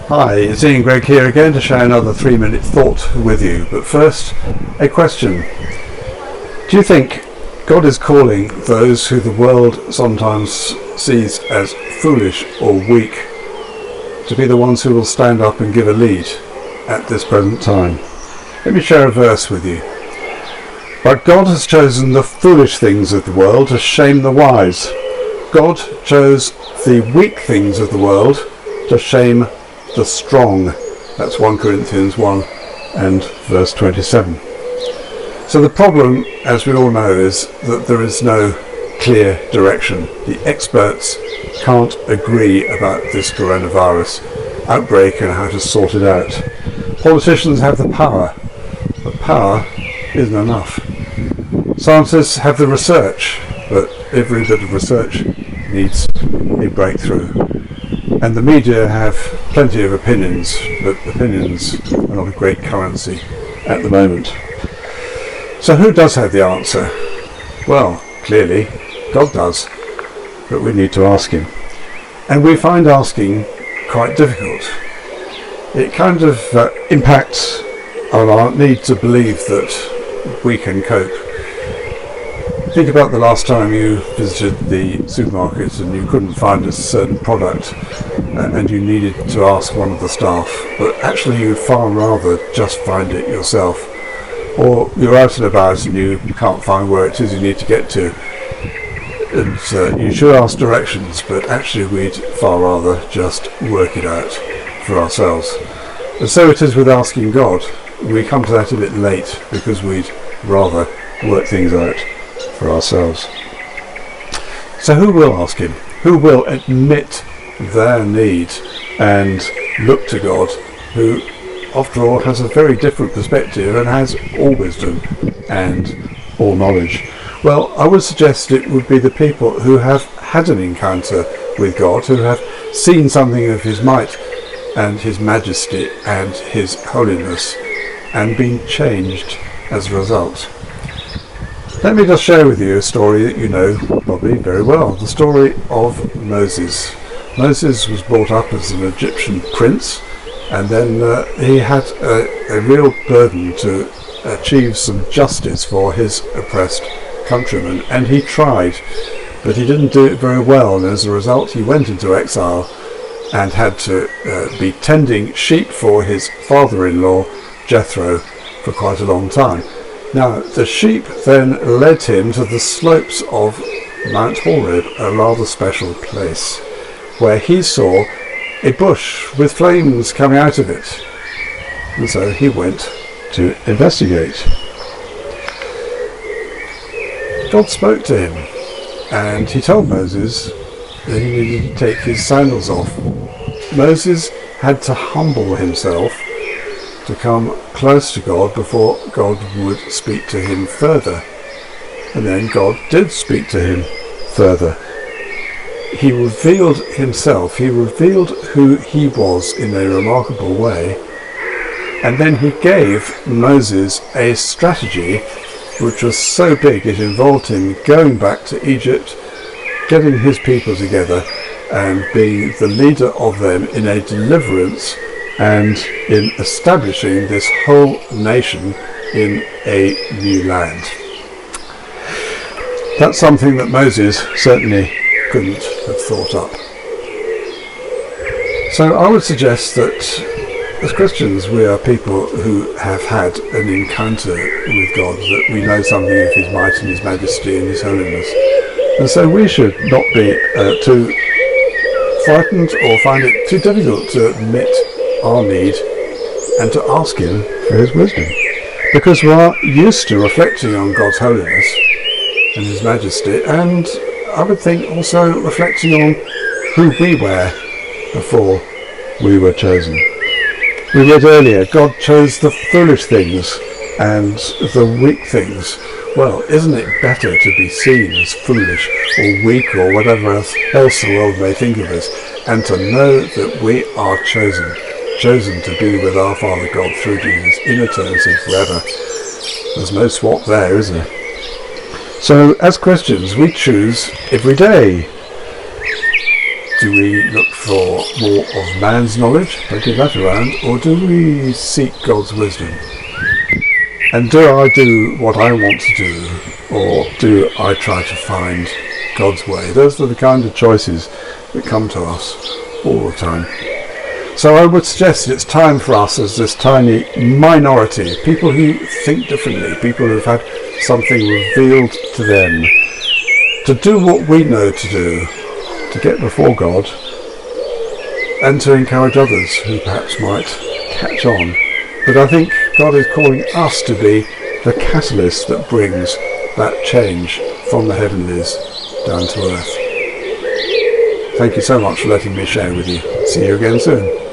Hi, it's Ian Gregg here again to share another 3-minute thought with you. But first, a question. Do you think God is calling those who the world sometimes sees as foolish or weak to be the ones who will stand up and give a lead at this present time? Let me share a verse with you. But God has chosen the foolish things of the world to shame the wise. God chose the weak things of the world to shame the strong. That's 1 Corinthians 1 and verse 27. So the problem, as we all know, is that there is no clear direction. The experts can't agree about this coronavirus outbreak and how to sort it out. Politicians have the power, but power isn't enough. Scientists have the research, but every bit of research needs a breakthrough. And the media have plenty of opinions, but opinions are not a great currency at the moment. So who does have the answer? Well, clearly, God does, but we need to ask him. And we find asking quite difficult. It kind of impacts on our need to believe that we can cope. Think about the last time you visited the supermarket and you couldn't find a certain product and you needed to ask one of the staff, but actually you'd far rather just find it yourself. Or you're out and about and you can't find where it is you need to get to, and you should ask directions, but actually we'd far rather just work it out for ourselves. And so it is with asking God. We come to that a bit late because we'd rather work things out for ourselves. So who will ask him? Who will admit their need and look to God, who after all has a very different perspective and has all wisdom and all knowledge? Well, I would suggest it would be the people who have had an encounter with God, who have seen something of his might and his majesty and his holiness and been changed as a result. Let me just share with you a story that you know probably very well, the story of Moses. Moses was brought up as an Egyptian prince, and then he had a real burden to achieve some justice for his oppressed countrymen, and he tried, but he didn't do it very well, and as a result he went into exile and had to be tending sheep for his father-in-law Jethro for quite a long time. Now, the sheep then led him to the slopes of Mount Horeb, a rather special place, where he saw a bush with flames coming out of it. And so he went to investigate. God spoke to him, and he told Moses that he needed to take his sandals off. Moses had to humble himself to come close to God before God would speak to him further. And then God did speak to him further. He revealed himself, he revealed who he was in a remarkable way, and then he gave Moses a strategy which was so big it involved him going back to Egypt, getting his people together and being the leader of them in a deliverance and in establishing this whole nation in a new land. That's something that Moses certainly couldn't have thought up. So I would suggest that as Christians we are people who have had an encounter with God, that we know something of his might and his majesty and his holiness, and so we should not be too frightened or find it too difficult to admit our need and to ask him for his wisdom, because we are used to reflecting on God's holiness and his majesty, and I would think also reflecting on who we were before we were chosen. We read earlier, God chose the foolish things and the weak things. Well, isn't it better to be seen as foolish or weak or whatever else the world may think of us, and to know that we are chosen to be with our Father God through Jesus in eternity forever? There's no swap there, is there? So as Christians we choose every day Do we look for more of man's knowledge, plenty of that around, or do we seek God's wisdom? And do I do what I want to do, or do I try to find God's way? Those are the kind of choices that come to us all the time. So I would suggest it's time for us, as this tiny minority, people who think differently, people who have had something revealed to them, to do what we know to do, to get before God, and to encourage others who perhaps might catch on. But I think God is calling us to be the catalyst that brings that change from the heavenlies down to earth. Thank you so much for letting me share with you. See you again soon.